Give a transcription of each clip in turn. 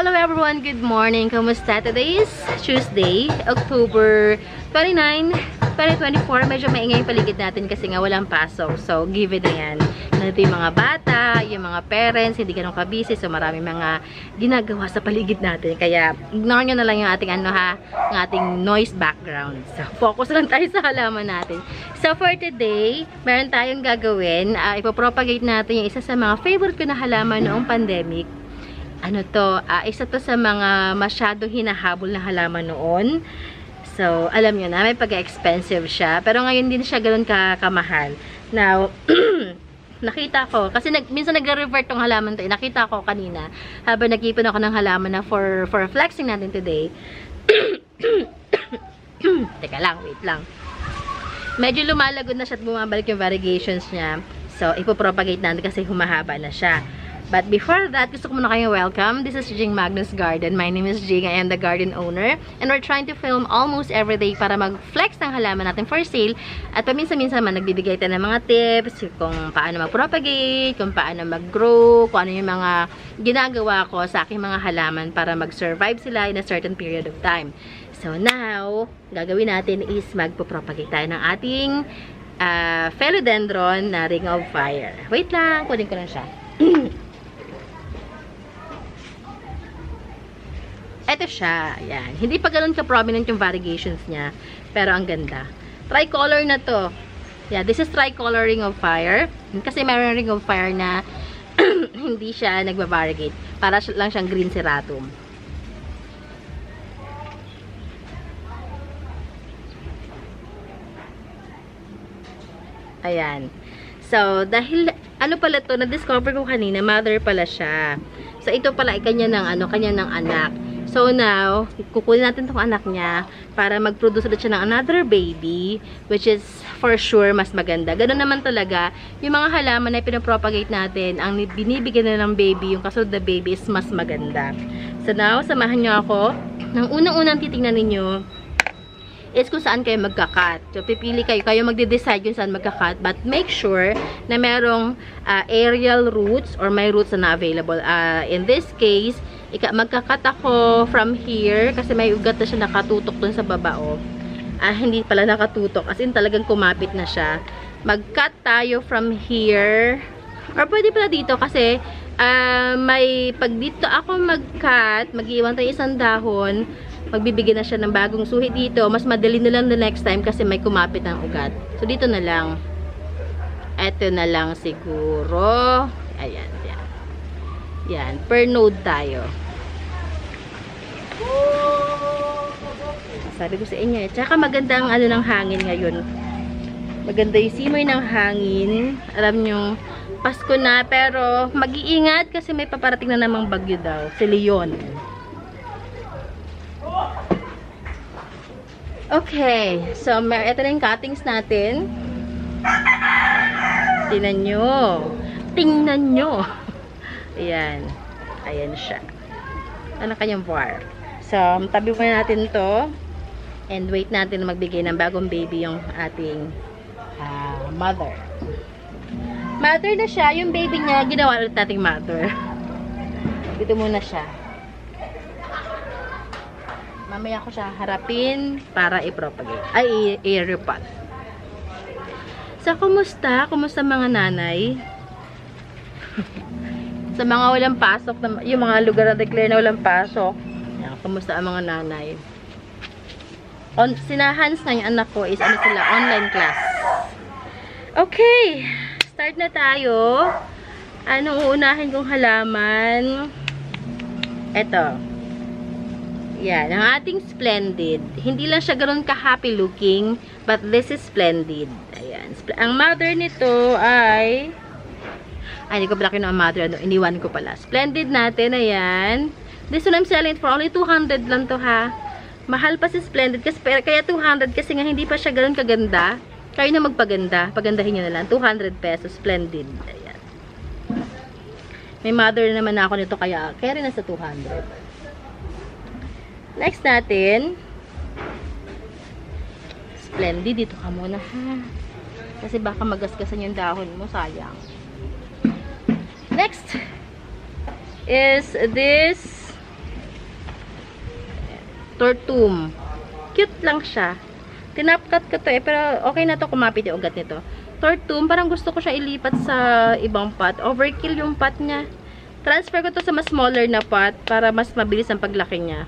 Hello everyone, good morning. Kamusta? Today is Tuesday, October 29, 2024. Medyo maingay yung paligid natin kasi nga walang pasok. So, give it na yan. Nandito yung mga bata, yung mga parents, hindi ganun ka-busy. So, marami mga ginagawa sa paligid natin. Kaya, ignore nyo na lang yung ating yung ating noise background. So, focus lang tayo sa halaman natin. So, for today, meron tayong gagawin. Ipopropagate natin yung isa sa mga favorite ko na halaman noong pandemic. Isa to sa mga masyadong hinahabol na halaman noon. So, alam nyo na, may pag-expensive siya. Pero ngayon din siya ganoon kamahal. Now, nakita ko, kasi minsan nagre-revert tong halaman to. Nakita ko kanina, habang nag-ipon ako ng halaman na for flexing natin today. Teka lang, wait lang. Medyo lumalagod na siya at bumabalik yung variegations niya. So, ipopropagate natin kasi humahaba na siya. But before that, gusto ko muna kayong welcome. This is Jing Magnus Garden. My name is Jing. I am the garden owner. And we're trying to film almost every day para mag-flex ng halaman natin for sale. At paminsan-minsan naman, nagbibigay tayo ng mga tips kung paano mag-propagate, kung paano mag-grow, kung ano yung mga ginagawa ko sa aking mga halaman para mag-survive sila in a certain period of time. So now, gagawin natin is magpo-propagate tayo ng ating philodendron na ring of fire. Wait lang, kunin ko lang siya. Ito siya. Ayan. Hindi pa ganun ka-prominent yung variegations niya. Pero ang ganda. Tricolor na to. Yeah, this is tricolor ring of fire. Kasi meron ring of fire na hindi siya nagba-variegate. Para lang siyang green ceratum. Ayan. So, dahil ano pala to, na-discover ko kanina, mother pala siya. So, ito pala ay kanya ng anak. So now, kukunin natin itong anak niya para mag-produce ulit siya ng another baby, which is for sure mas maganda. Ganun naman talaga, yung mga halaman na pinapropagate natin, ang binibigyan na ng baby, yung kasunod na baby is mas maganda. So now, samahan nyo ako. Nang unang-unang titingnan ninyo is kung saan kayo magkakat. So, pipili kayo magde-decide kung saan magkakat, but make sure na merong aerial roots or may roots na available. In this case, magkakat ako from here kasi may ugat na siya nakatutok dun sa baba, oh. Hindi pala nakatutok, as in talagang kumapit na siya. Mag-cut tayo from here, or pwede pala dito kasi pag dito ako mag-cut, mag-iwan tayo isang dahon, magbibigay na siya ng bagong suhi dito. Mas madali na lang the next time kasi may kumapit ng ugat. So, dito na lang. Ito na lang siguro. Ayan, yan. Yan. Per node tayo. Sabi ko sa inyo, tsaka maganda ang ano ng hangin ngayon. Maganda yung simoy ng hangin. Alam nyo, Pasko na, pero mag-iingat kasi may paparating na namang bagyo daw. Si Leon. Okay, so ito na yung cuttings natin. Tingnan nyo. Ayan. Ayan siya. Ano kanyang var. So, tabi muna natin to. And wait natin na magbigay ng bagong baby yung ating mother. Mother na siya. Yung baby niya, ginawa ulit nating mother. Dito muna siya. Mamaya ko siya harapin para i-propagate. Ay, i-repot. So, kumusta? Kumusta mga nanay? Sa mga walang pasok, yung mga lugar na declare na walang pasok, yan, kumusta ang mga nanay? Sinahans na yung anak ko is online class. Okay. Start na tayo. Anong uunahin kong halaman? Ito. Yan, ang ating splendid. Hindi lang siya ganoon ka-happy looking, but this is splendid. Ayan. Ang mother nito ay hindi ko pala kinuha ang mother. Iniwan ko pala. Splendid natin. Ayan. This one I'm selling for only 200 lang to, ha. Mahal pa si splendid. Kaya 200 kasi nga hindi pa siya ganoon kaganda. Kayo na magpaganda. Pagandahin nyo na lang. 200 pesos. Splendid. Ayan. May mother naman ako nito kaya rin nasa 200. Next natin, splendid. Dito ka muna, ha. Kasi baka magasgasan yung dahon mo. Sayang. Next is this Tortum. Cute lang siya. Tinapkat ko to eh, pero okay na to kumapit yung ugat nito. Tortum, parang gusto ko siya ilipat sa ibang pot. Overkill yung pot niya. Transfer ko to sa mas smaller na pot para mas mabilis ang paglaki niya.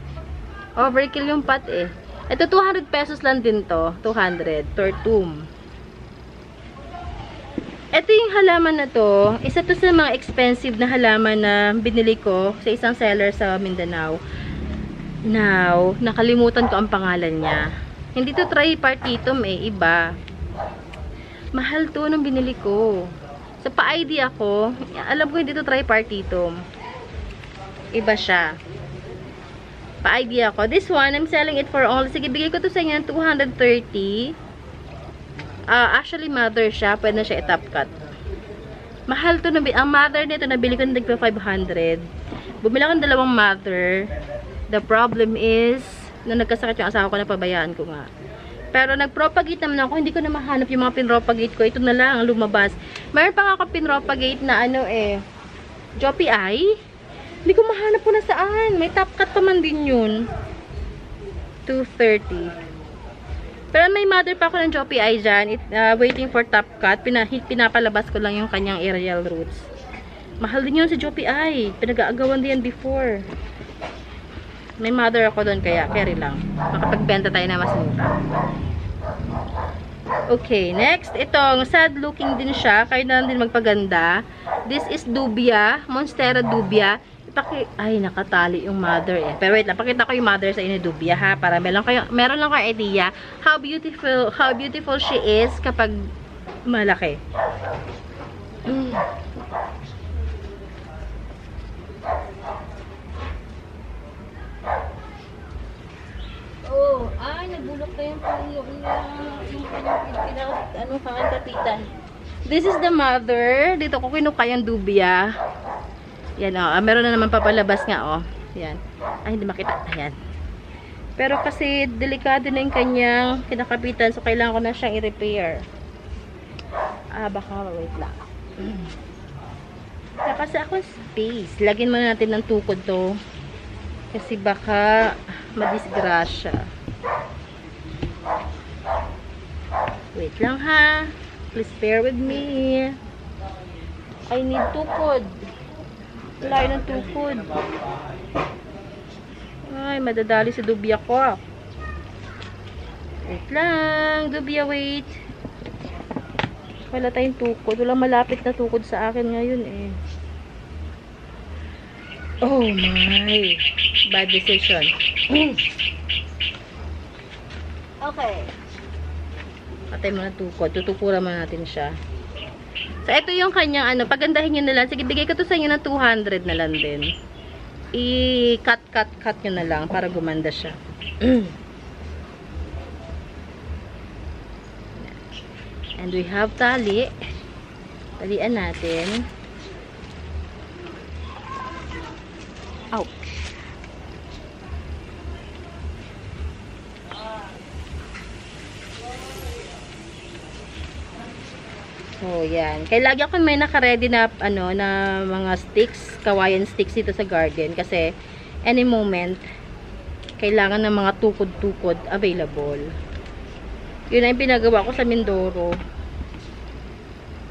Overkill yung pot eh. Ito 200 pesos lang din to. 200. Tortum. Ito yung halaman na to. Isa to sa mga expensive na halaman na binili ko sa isang seller sa Mindanao. Now, nakalimutan ko ang pangalan niya. Hindi to tripartitum eh. Iba. Mahal to nung binili ko. Sa pa-idea ko, alam ko hindi to tripartitum. Iba siya. Pa-idea ko. This one, I'm selling it for only. Sige, bigay ko to sa inyo ng 230. Actually, mother siya. Pwede na siya i-top cut. Mahal to. Ang mother nito, nabili ko ng nagpa 500. Bumila ko ng dalawang mother. The problem is, nung nagkasakit yung asawa ko, napabayaan ko nga. Pero nag-propagate naman ako. Hindi ko na mahanap yung mga pinropagate ko. Ito na lang ang lumabas. Mayroon pa nga ako pinropagate na ano eh. Joppy Eye. Hindi ko mahanap po na saan. May top cut pa man din yun. 230. Pero may mother pa ako ng Joppy Eye dyan. Waiting for top cut. Pinapalabas ko lang yung kanyang aerial roots. Mahal din yun si Joppy Eye. Pinag-aagawan din yan before. May mother ako doon kaya carry lang. Makapagbenta tayo na mas mura. Okay, next. Itong sad looking din siya. Kaya na din magpaganda. This is Dubia. Monstera Dubia. Ay, nakatali yung mother eh. Pero wait lang, pakita ko yung mother sa inyo, Dubia ha. Para meron lang kayo idea how beautiful she is kapag malaki. Oh, ay, nabulok na yung kanyang kapitan. This is the mother. Dito ko kinuka yung Dubia. Yan o. Meron na naman papalabas nga o. Yan. Ay, hindi makita. Ayan. Pero kasi delikado na yung kanyang kinakapitan. So, kailangan ko na siyang i-repair. Baka wait lang. Kasi ako space. Lagyan muna natin ng tukod to. Kasi baka madisgrasya. Wait lang ha. Please bear with me. I need tukod. Wala ng tukod. Ay, madadali sa Dubia ko. Wait lang. Dubia, wait. Wala tayong tukod. Walang malapit na tukod sa akin ngayon eh. Oh my. Bad decision. Okay. Patay mo na tukod. Tutukuran mo natin siya. So, ito yung kanyang ano. Pagandahin nyo na lang. Sige, bigay ko to sa inyo ng 200 na lang din. I-cut nyo na lang para gumanda siya. And we have tali. Talian natin. Ouch. So, yan. Kaya lagi ako may naka-ready na, ano, na mga sticks, kawayan sticks dito sa garden. Kasi, any moment, kailangan ng mga tukod-tukod available. Yun ang pinagawa ko sa Mindoro.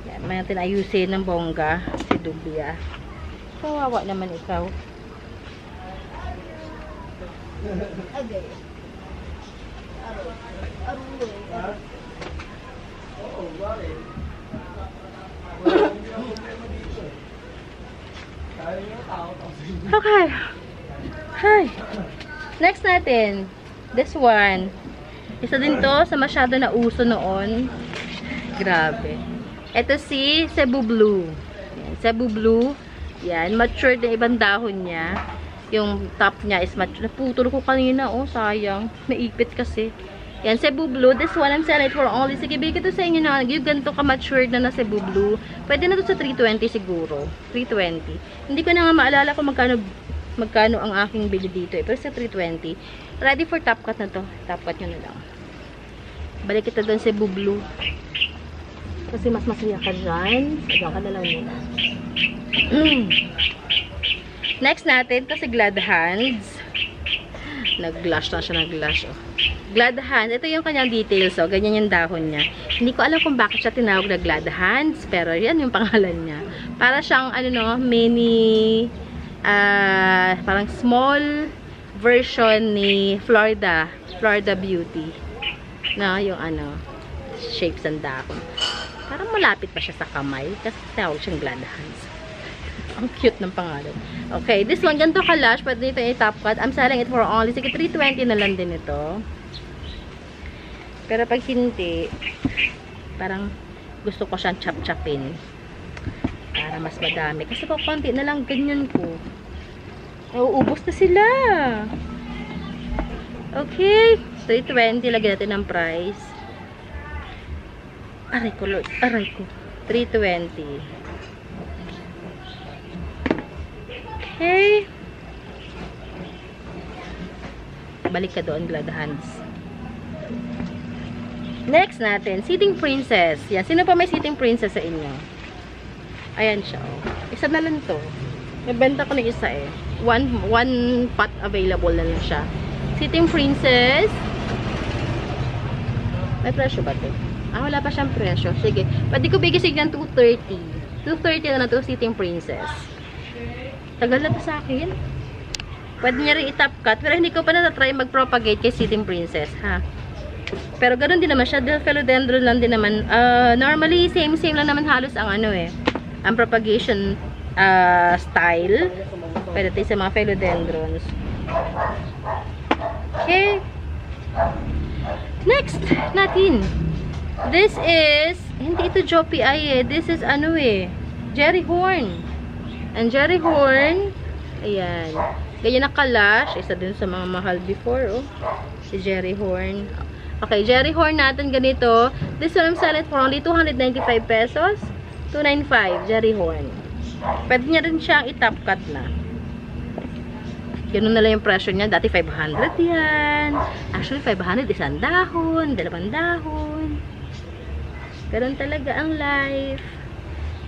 Yan, may natin ayusin ng bongga, si Dubia. Kawawa naman ikaw. Okay. Okay. Hi. Next natin. This one. Isa din to sa masyado na uso noon. Grabe. Ito si Cebu Blue. Yan, Cebu Blue. Yan. Matured na ibang dahon niya. Yung top niya is matured. Naputol ko kanina. Oh, sayang. Naipit kasi. Yan, Cebu Blue. This one, I'm selling it for only. Sige, bigay ko to sa inyo na. Yung ganito ka-matured na Cebu Blue. Pwede na to sa 320 siguro. 320. Hindi ko na nga maalala kung magkano ang aking bili dito. Pero sa 320. Ready for top cut na to. Top cut nyo na lang. Balik kita doon Cebu Blue. Kasi mas masaya ka dyan. Saga ka na lang muna. Next natin, to si Glad Hands. Nag-blush na siya, nag-blush. Oh. Glad hands. Ito yung kanyang details. Oh. Ganyan yung dahon niya. Hindi ko alam kung bakit siya tinawag na glad hands. Pero yan yung pangalan niya. Para siyang, ano no, mini, parang small version ni Florida Beauty. Na, yung ano, shapes ng dahon. Parang malapit pa siya sa kamay. Kasi tinawag siyang glad hands. Ang cute ng pangalan. Okay, this one, ganito ka-lash. Pwede dito yung top cut. I'm selling it for only, sige, 320 na lang din ito. Pero pag hindi, parang gusto ko siyang chop-chopin. Para mas madami. Kasi kung konti na lang, ganyan ko. Uubos na sila. Okay, 320. Lagyan natin ng price. Aray ko, Lord. Aray ko. 320. Okay. Balik ka doon, glad hands. Next natin, Sitting Princess. Yan. Sino pa may Sitting Princess sa inyo? Ayan siya. Oh. Isa na lang to. Nabenta ko na isa eh. One pot available na lang siya. Sitting Princess. May presyo ba to? Wala pa siyang presyo. Sige. Pwede ko bigay ng 230. 230 na lang to, Sitting Princess. Tagal na to sa akin. Pwede niya rin i-top cut. Pero hindi ko pa na-try mag-propagate kay Sitting Princess, ha? Pero ganoon din naman siya. Philodendron lang din naman. Normally, same lang naman halos ang ano eh. Ang propagation style. Pwede tayo sa mga philodendrons. Okay. Next natin. This is, hindi ito Joppy eh. This is ano eh. Jerry Horn. And Jerry Horn, ayan. Ganyan na ka-lash. Isa din sa mga mahal before, oh. Si Jerry Horn. Okay, Jerry Horn natin ganito. This one I'm selling for only 295 pesos. 295, Jerry Horn. Pwede niya rin siyang i-top cut na. Ganun na lang yung presyo niya. Dati 500 yan. Actually, 500 isang dahon, dalawang dahon. Ganun talaga ang life.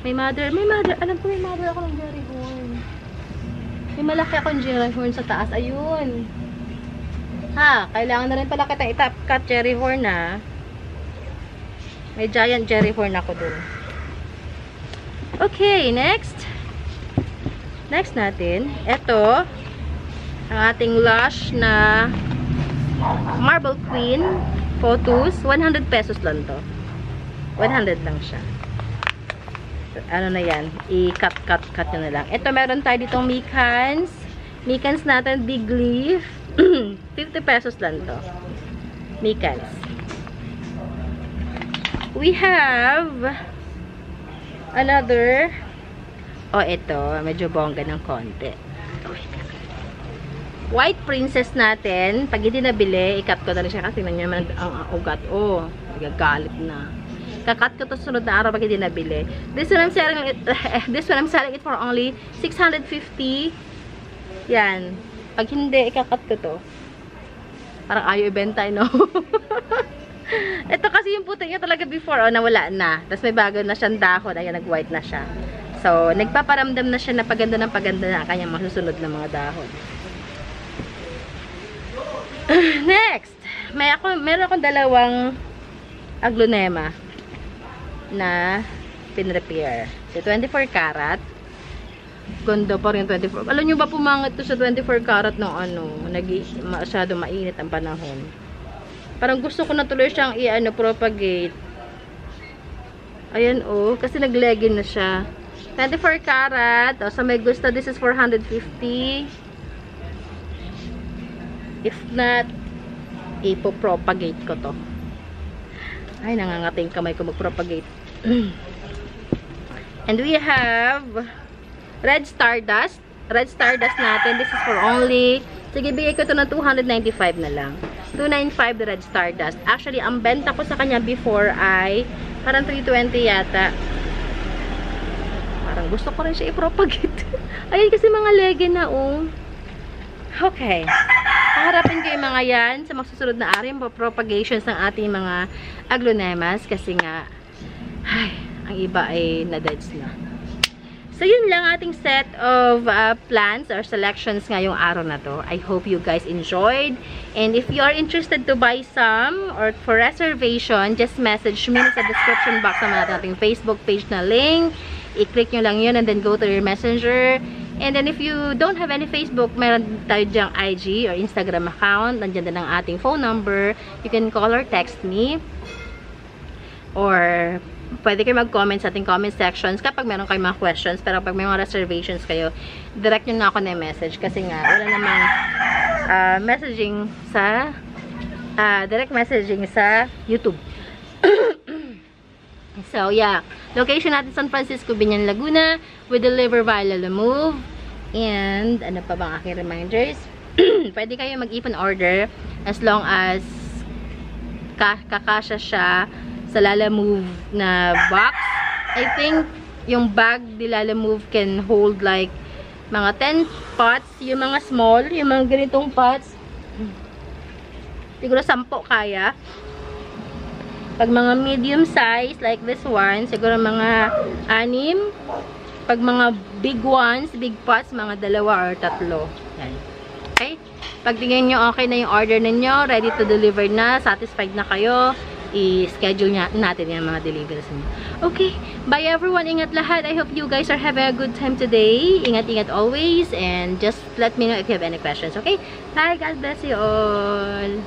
May mother, alam ko may mother ako ng Jerry Horn. May malaki akong Jerry Horn sa taas, ayun. Ha, kailangan na rin pala kita i-top cut Jerry Horn na. May giant Jerry Horn ako dun. Okay, next. Next natin, ito, ang ating lush na Marble Queen Photos, 100 pesos lang to. 100 lang siya. Ano na yan, i-cut nyo na lang. Ito, meron tayo ditong Micans. Micans natin, big leaf. 50 pesos lang to. Micans. We have another, ito, medyo bongga ng konti. White Princess natin, pag hindi nabili, i-cut ko na rin siya kasi naman ang ugat. Nagagalit na. Kakat ko to sunod na araw pag hindi nabili. This one I'm selling it for only 650. Yan. Pag hindi, ikakat ko to. Parang ayaw ibenta, no? Ito kasi yung puti niya talaga before, nawala na. Tapos may bago na siyang dahon. Ayan, nag-white na siya. So, nagpaparamdam na siya na paganda ng paganda na kanyang masusunod na mga dahon. Next! Meron akong dalawang aglonema na pin-repair. So, 24 karat. Ganda pa rin 24. Alam nyo ba pumangat to sa 24 karat ng masyado mainit ang panahon. Parang gusto ko na tuloy siyang propagate. Ayan kasi nag-legging na siya. 24 karat. So may gusto, this is 450. If not, ipopropagate ko to. Ay, nangangating kamay ko mag-propagate. And we have Red Stardust. Red Stardust natin. This is for only, sige, bigay ko ito ng 295 na lang. 295 the Red Stardust. Actually, ang benta ko sa kanya before ay parang 320 yata. Parang gusto ko rin siya i-propagate. Ayun kasi mga lege na Okay. Paharapin ko yung mga yan sa magsusunod na araw, yung propagations ng ating mga aglonemas kasi nga, ang iba ay na-deads na. So, yun lang ating set of plans or selections ngayong araw na to. I hope you guys enjoyed. And if you are interested to buy some or for reservation, just message me sa description box naman natin ating Facebook page na link. I-click nyo lang yun and then go to your messenger. And then if you don't have any Facebook, meron tayo dyang IG or Instagram account. Nandiyan din ang ating phone number. You can call or text me. Or pwede kayo mag-comment sa ating comment sections kapag meron kayong mga questions. Pero pag may mga reservations kayo, direct nyo na ako na message. Kasi nga, wala namang messaging sa direct messaging sa YouTube. So, yeah. Location natin San Francisco, Biñan, Laguna. We deliver via Lalamove. And, ano pa bang aking reminders? Pwede kayo mag-ipon order as long as kakasya siya sa Lalamove na box. I think yung bag di Lalamove can hold like mga 10 pots. Yung mga small, yung mga ganitong pots, siguro 10 kaya. Pag mga medium size, like this one, siguro mga 6. Pag mga big ones, big pots, mga 2 or 3. Yan. Okay? Pag tingin nyo okay na yung order ninyo, ready to deliver na, satisfied na kayo, i-schedule natin yung mga deliveries niyo. Okay. Bye everyone. Ingat lahat. I hope you guys are having a good time today. Ingat-ingat always. And just let me know if you have any questions. Okay? Bye. God bless you all.